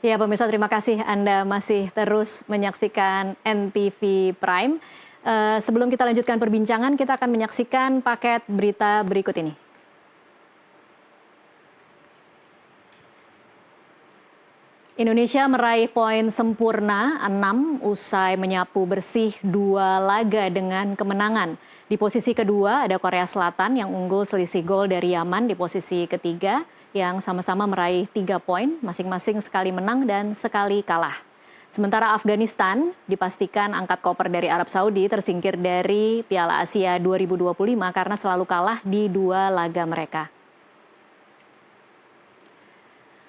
Ya, pemirsa terima kasih Anda masih terus menyaksikan NTV Prime. Sebelum kita lanjutkan perbincangan, kita akan menyaksikan paket berita berikut ini. Indonesia meraih poin sempurna 6 usai menyapu bersih 2 laga dengan kemenangan. Di posisi kedua ada Korea Selatan yang unggul selisih gol dari Yaman di posisi ketiga yang sama-sama meraih 3 poin, masing-masing sekali menang dan sekali kalah. Sementara Afghanistan dipastikan angkat koper dari Arab Saudi tersingkir dari Piala Asia 2025 karena selalu kalah di 2 laga mereka.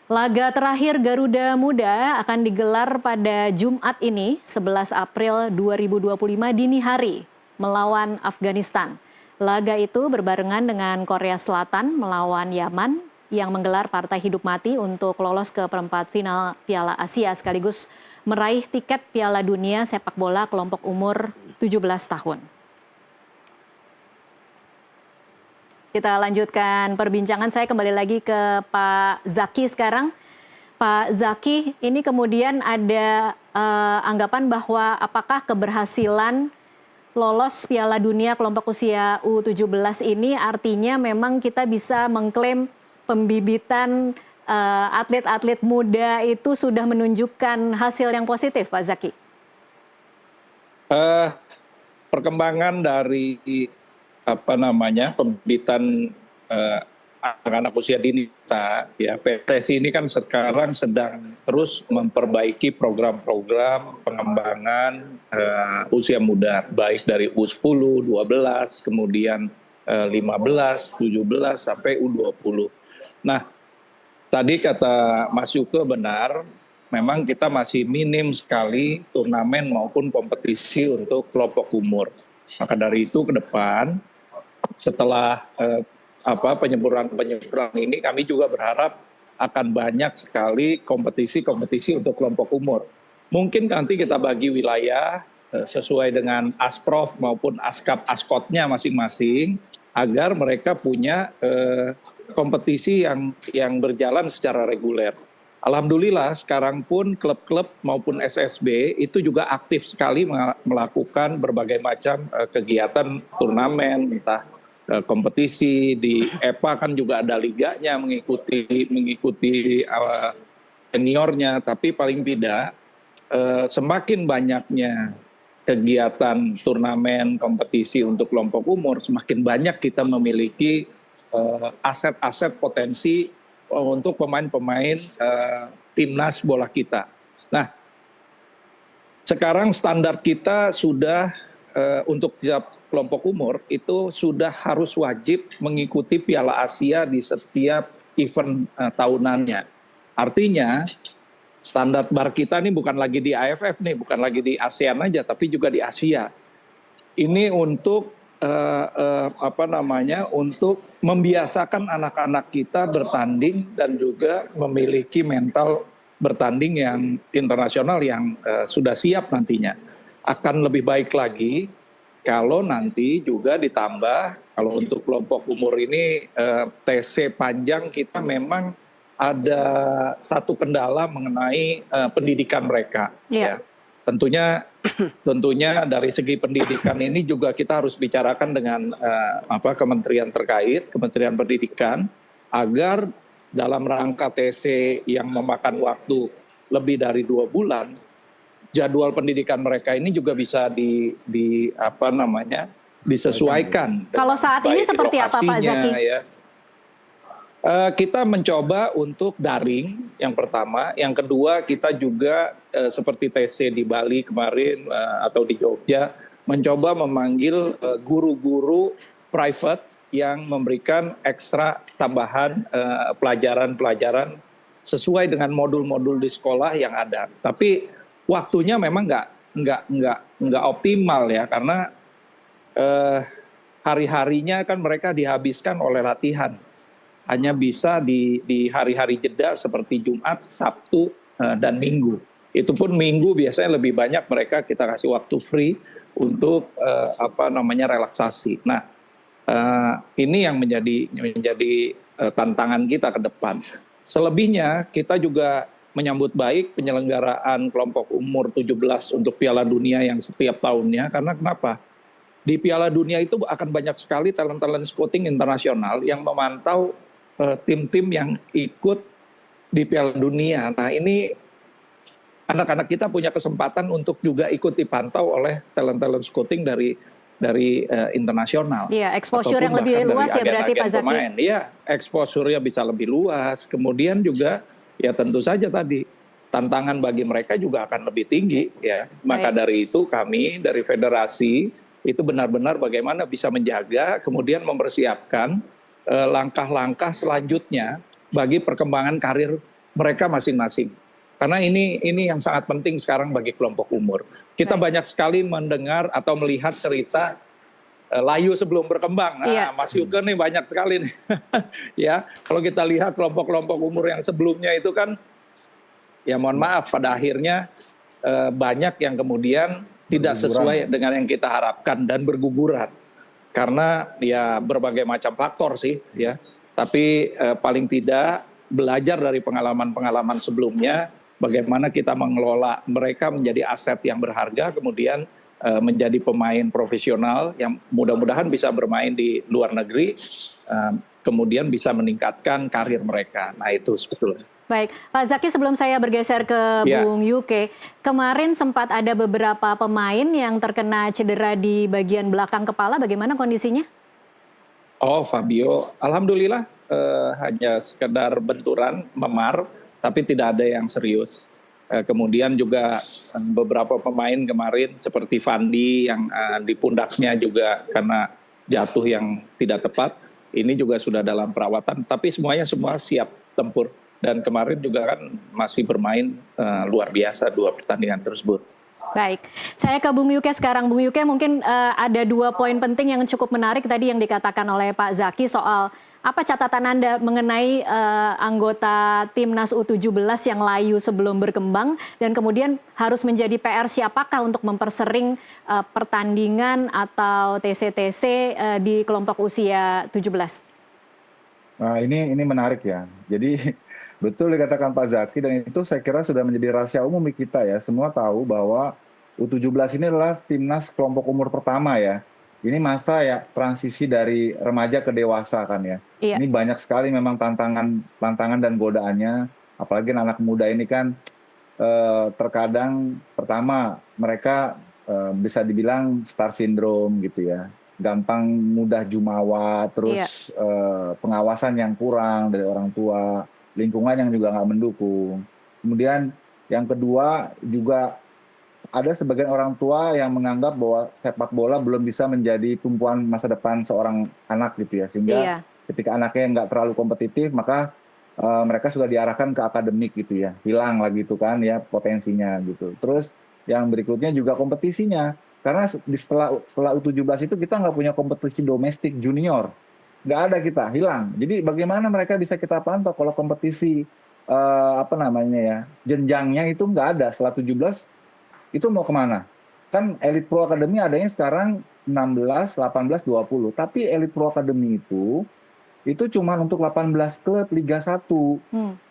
Laga terakhir Garuda Muda akan digelar pada Jumat ini, 11 April 2025 dini hari, melawan Afghanistan. Laga itu berbarengan dengan Korea Selatan melawan Yaman yang menggelar partai hidup mati untuk lolos ke perempat final Piala Asia sekaligus meraih tiket Piala Dunia sepak bola kelompok umur 17 tahun. Kita lanjutkan perbincangan, saya kembali lagi ke Pak Zaki sekarang. Pak Zaki, ini kemudian ada anggapan bahwa apakah keberhasilan lolos Piala Dunia kelompok usia U17 ini artinya memang kita bisa mengklaim pembibitan atlet-atlet muda itu sudah menunjukkan hasil yang positif, Pak Zaki? Perkembangan dari pembibitan anak-anak usia dini kita, ya PSSI ini kan sekarang sedang terus memperbaiki program-program pengembangan usia muda, baik dari U10, 12, kemudian 15, 17 sampai U20. Nah, tadi kata Mas Yuke benar, memang kita masih minim sekali turnamen maupun kompetisi untuk kelompok umur. Maka dari itu ke depan, setelah penyempurnaan ini, kami juga berharap akan banyak sekali kompetisi-kompetisi untuk kelompok umur. Mungkin nanti kita bagi wilayah sesuai dengan Asprof maupun Askotnya masing-masing, agar mereka punya kompetisi yang berjalan secara reguler. Alhamdulillah sekarang pun klub-klub maupun SSB itu juga aktif sekali melakukan berbagai macam kegiatan turnamen, entah kompetisi. Di EPA kan juga ada liganya, mengikuti seniornya, tapi paling tidak semakin banyaknya kegiatan turnamen kompetisi untuk kelompok umur, semakin banyak kita memiliki aset-aset potensi untuk pemain-pemain timnas bola kita. Nah, sekarang standar kita sudah untuk tiap kelompok umur itu sudah harus wajib mengikuti Piala Asia di setiap event tahunannya. Artinya standar bar kita ini bukan lagi di AFF nih, bukan lagi di ASEAN aja, tapi juga di Asia. Ini untuk untuk membiasakan anak-anak kita bertanding dan juga memiliki mental bertanding yang internasional yang sudah siap nantinya. Akan lebih baik lagi kalau nanti juga ditambah, kalau untuk kelompok umur ini TC panjang kita memang ada satu kendala mengenai pendidikan mereka. Yeah. Ya. Tentunya dari segi pendidikan ini juga kita harus bicarakan dengan kementerian terkait, Kementerian Pendidikan, agar dalam rangka TC yang memakan waktu lebih dari 2 bulan, jadwal pendidikan mereka ini juga bisa disesuaikan. Kalau saat ini seperti apa, Pak Zaki? Ya. Kita mencoba untuk daring yang pertama, yang kedua kita juga seperti TC di Bali kemarin atau di Jogja, mencoba memanggil guru-guru private yang memberikan ekstra tambahan pelajaran-pelajaran sesuai dengan modul-modul di sekolah yang ada. Tapi waktunya memang nggak optimal ya, karena hari-harinya kan mereka dihabiskan oleh latihan. Hanya bisa di hari-hari jeda seperti Jumat, Sabtu, dan Minggu. Itu pun Minggu biasanya lebih banyak mereka kita kasih waktu free untuk relaksasi. Nah, ini yang menjadi tantangan kita ke depan. Selebihnya kita juga menyambut baik penyelenggaraan kelompok umur 17 untuk Piala Dunia yang setiap tahunnya. Karena kenapa? Di Piala Dunia itu akan banyak sekali talent-talent scouting internasional yang memantau tim-tim yang ikut di Piala Dunia. Nah, ini anak-anak kita punya kesempatan untuk juga ikut dipantau oleh talent-talent scouting dari internasional. Iya, exposure yang lebih luas ya berarti Pak Zaki. Iya, exposure-nya bisa lebih luas. Kemudian juga ya tentu saja tadi tantangan bagi mereka juga akan lebih tinggi ya. Maka dari itu kami dari federasi itu benar-benar bagaimana bisa menjaga kemudian mempersiapkan langkah-langkah selanjutnya bagi perkembangan karir mereka masing-masing. Karena ini yang sangat penting sekarang bagi kelompok umur. Kita banyak sekali mendengar atau melihat cerita layu sebelum berkembang. Nah, Mas Yuke nih banyak sekali nih. Ya, kalau kita lihat kelompok-kelompok umur yang sebelumnya itu kan, ya mohon maaf, pada akhirnya banyak yang kemudian tidak sesuai dengan yang kita harapkan dan berguguran. Karena ya berbagai macam faktor sih, ya. Tapi paling tidak belajar dari pengalaman-pengalaman sebelumnya, bagaimana kita mengelola mereka menjadi aset yang berharga, kemudian menjadi pemain profesional yang mudah-mudahan bisa bermain di luar negeri, kemudian bisa meningkatkan karir mereka. Nah itu sebetulnya. Baik, Pak Zaki, sebelum saya bergeser ke Bung Yuke, kemarin sempat ada beberapa pemain yang terkena cedera di bagian belakang kepala, bagaimana kondisinya? Oh, Fabio, alhamdulillah hanya sekedar benturan, memar, tapi tidak ada yang serius. Kemudian juga beberapa pemain kemarin seperti Fandi yang di pundaknya juga karena jatuh yang tidak tepat, ini juga sudah dalam perawatan, tapi semua siap tempur. Dan kemarin juga kan masih bermain luar biasa 2 pertandingan tersebut. Baik, saya ke Bung Yuke sekarang. Bung Yuke, mungkin ada 2 poin penting yang cukup menarik tadi yang dikatakan oleh Pak Zaki soal apa catatan Anda mengenai anggota Timnas U17 yang layu sebelum berkembang dan kemudian harus menjadi PR siapakah untuk mempersering pertandingan atau TC-TC di kelompok usia 17? Nah, ini menarik ya. Jadi betul dikatakan Pak Zaki, dan itu saya kira sudah menjadi rahasia umum di kita ya. Semua tahu bahwa U17 ini adalah timnas kelompok umur pertama ya. Ini masa ya transisi dari remaja ke dewasa kan ya. Iya. Ini banyak sekali memang tantangan dan godaannya. Apalagi anak muda ini kan terkadang pertama mereka bisa dibilang star syndrome gitu ya. Gampang mudah jumawa, terus pengawasan yang kurang dari orang tua, lingkungan yang juga nggak mendukung. Kemudian yang kedua juga ada sebagian orang tua yang menganggap bahwa sepak bola belum bisa menjadi tumpuan masa depan seorang anak gitu ya. Sehingga ketika anaknya nggak terlalu kompetitif, maka mereka sudah diarahkan ke akademik gitu ya. Hilang lagi itu kan ya potensinya gitu. Terus yang berikutnya juga kompetisinya. Karena setelah U17 itu kita nggak punya kompetisi domestik junior. Nggak ada, kita hilang. Jadi bagaimana mereka bisa kita pantau kalau kompetisi jenjangnya itu nggak ada. Setelah 17 itu mau kemana? Kan Elite Pro Academy adanya sekarang 16, 18, 20. Tapi Elite Pro Academy itu cuma untuk 18 klub Liga 1.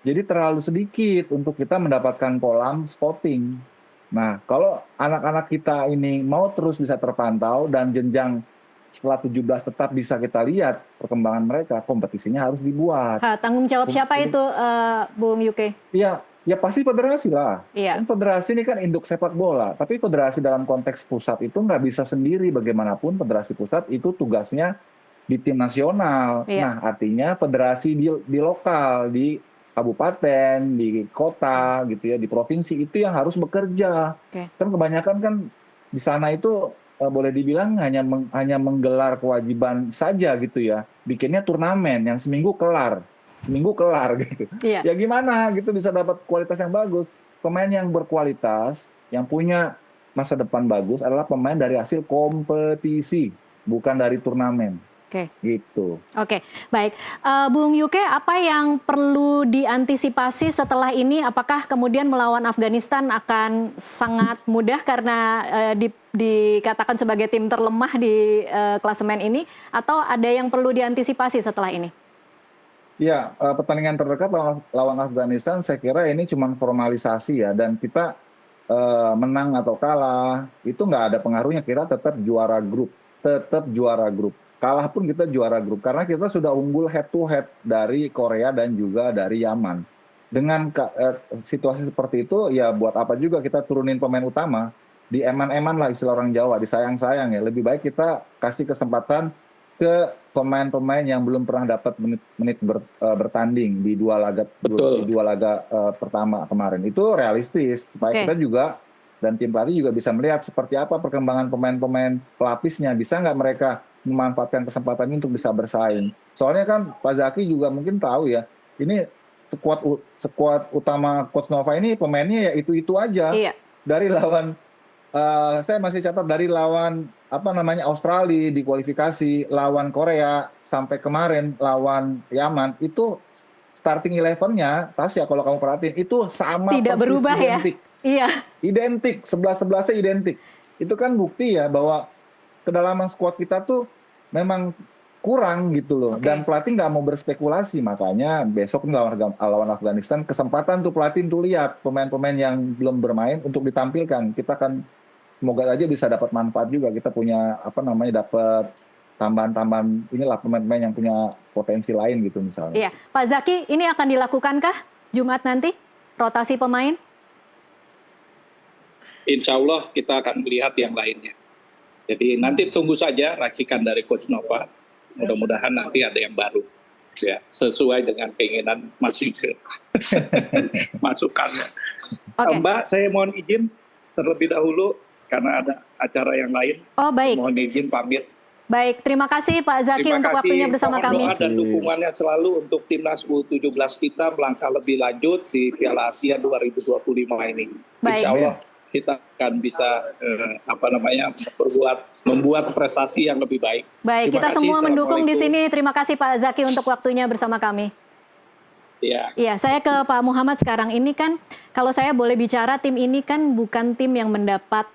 Jadi terlalu sedikit untuk kita mendapatkan kolam scouting. Nah, kalau anak-anak kita ini mau terus bisa terpantau dan jenjang setelah 17 tetap bisa kita lihat perkembangan mereka, kompetisinya harus dibuat. Tanggung jawab siapa itu, Bung Yuke? Iya, ya pasti federasi lah. Iya. Kan federasi ini kan induk sepak bola, tapi federasi dalam konteks pusat itu nggak bisa sendiri. Bagaimanapun federasi pusat itu tugasnya di tim nasional. Iya. Nah, artinya federasi di lokal, di kabupaten, di kota gitu ya, di provinsi itu yang harus bekerja. Kan kebanyakan kan di sana itu boleh dibilang hanya menggelar kewajiban saja gitu ya. Bikinnya turnamen yang seminggu kelar gitu. Iya. Ya gimana gitu bisa dapat kualitas yang bagus. Pemain yang berkualitas, yang punya masa depan bagus adalah pemain dari hasil kompetisi, bukan dari turnamen. Gitu. Oke, baik. Bung Yuke, apa yang perlu diantisipasi setelah ini? Apakah kemudian melawan Afghanistan akan sangat mudah karena dikatakan sebagai tim terlemah di klasemen ini? Atau ada yang perlu diantisipasi setelah ini? Ya, pertandingan terdekat lawan Afghanistan saya kira ini cuma formalisasi ya, dan kita menang atau kalah itu nggak ada pengaruhnya, kita tetap juara grup, tetap juara grup. Kalah pun kita juara grup karena kita sudah unggul head to head dari Korea dan juga dari Yaman. Dengan situasi seperti itu ya buat apa juga kita turunin pemain utama, di eman-eman lah istilah orang Jawa, disayang-sayang ya. Lebih baik kita kasih kesempatan ke pemain-pemain yang belum pernah dapat menit bertanding di dua laga Betul. pertama kemarin. Itu realistis supaya kita juga dan tim pelatih juga bisa melihat seperti apa perkembangan pemain-pemain pelapisnya, bisa nggak mereka memanfaatkan kesempatan ini untuk bisa bersaing. Soalnya kan Pak Zaki juga mungkin tahu ya, ini skuad utama Coach Nova ini pemainnya ya itu aja. Iya. Dari lawan saya masih catat dari lawan Australia di kualifikasi, lawan Korea, sampai kemarin lawan Yaman, itu starting 11-nya, Tasya kalau kamu perhatiin, itu sama Tidak persis berubah identik. ya? Iya. Identik, 11-11-nya identik. Itu kan bukti ya bahwa kedalaman skuad kita tuh memang kurang gitu loh. Dan pelatih nggak mau berspekulasi, makanya besok lawan Afghanistan kesempatan tuh pelatih tuh lihat pemain-pemain yang belum bermain untuk ditampilkan. Kita kan semoga aja bisa dapat manfaat juga, kita punya dapat tambahan-tambahan inilah pemain-pemain yang punya potensi lain gitu misalnya. Iya, Pak Zaki, ini akan dilakukankah Jumat nanti rotasi pemain? Insya Allah kita akan melihat yang lainnya. Jadi nanti tunggu saja racikan dari Coach Nova. Mudah-mudahan nanti ada yang baru, ya sesuai dengan keinginan masukannya. Mbak, saya mohon izin terlebih dahulu karena ada acara yang lain. Oh baik. Mohon izin pamit. Baik, terima kasih Pak Zaki untuk waktunya bersama kami. Terima kasih, doa dan dukungannya selalu untuk timnas U17 kita melangkah lebih lanjut di Piala Asia 2025 ini. Baik. Insya Allah kita akan bisa membuat prestasi yang lebih baik. Baik, kita semua mendukung di sini. Terima kasih Pak Zaki untuk waktunya bersama kami. Iya, saya ke Pak Muhammad sekarang. Ini kan kalau saya boleh bicara, tim ini kan bukan tim yang mendapat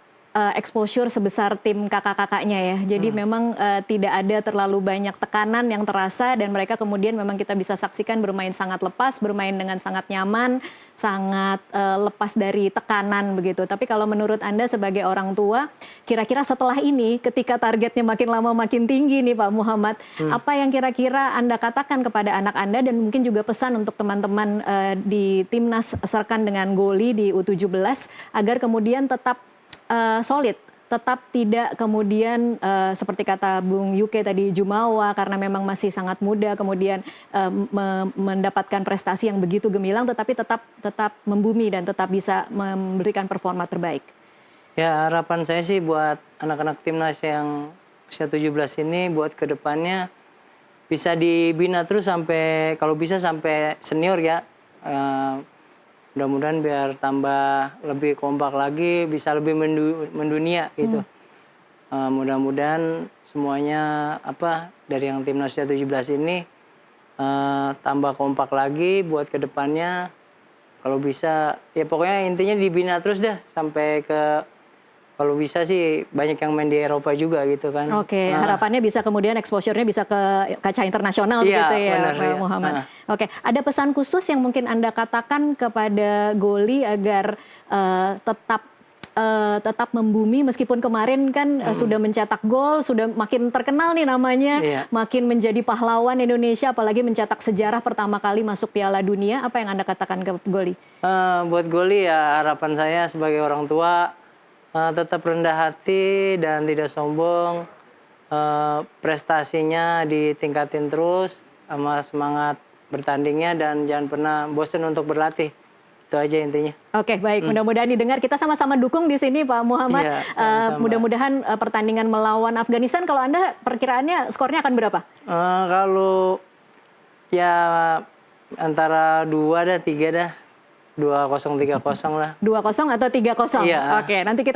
exposure sebesar tim kakak-kakaknya ya. Jadi memang tidak ada terlalu banyak tekanan yang terasa dan mereka kemudian memang kita bisa saksikan bermain sangat lepas, bermain dengan sangat nyaman, sangat lepas dari tekanan begitu. Tapi kalau menurut Anda sebagai orang tua, kira-kira setelah ini ketika targetnya makin lama makin tinggi nih Pak Muhammad, apa yang kira-kira Anda katakan kepada anak Anda dan mungkin juga pesan untuk teman-teman di timnas serkan dengan Goli di U17 agar kemudian tetap solid, tetap tidak kemudian seperti kata Bung Yuke tadi jumawa karena memang masih sangat muda, kemudian mendapatkan prestasi yang begitu gemilang, tetapi tetap membumi dan tetap bisa memberikan performa terbaik. Ya harapan saya sih buat anak-anak timnas yang usia 17 ini buat kedepannya bisa dibina terus sampai kalau bisa sampai senior ya. Mudah-mudahan biar tambah lebih kompak lagi, bisa lebih mendunia gitu. Mudah-mudahan semuanya dari yang timnas U17 ini tambah kompak lagi buat kedepannya. Kalau bisa, ya pokoknya intinya dibina terus dah sampai ke kalau bisa sih banyak yang main di Eropa juga gitu kan. Oke, harapannya bisa kemudian exposure-nya bisa ke kaca internasional gitu ya, Pak Muhammad. Oke, ada pesan khusus yang mungkin Anda katakan kepada Goli agar tetap membumi meskipun kemarin kan sudah mencetak gol, sudah makin terkenal nih namanya, makin menjadi pahlawan Indonesia, apalagi mencetak sejarah pertama kali masuk Piala Dunia. Apa yang Anda katakan ke Goli? Buat Goli ya harapan saya sebagai orang tua tetap rendah hati dan tidak sombong, prestasinya ditingkatin terus sama semangat bertandingnya dan jangan pernah bosan untuk berlatih. Itu aja intinya. Oke, baik. Mudah-mudahan didengar. Kita sama-sama dukung di sini, Pak Muhammad. Mudah-mudahan pertandingan melawan Afghanistan, kalau Anda perkiraannya skornya akan berapa? Kalau ya antara 2 dah, 3 dah. 2-0, 3-0 lah. 2-0 atau 3-0? Iya. Oke, nanti kita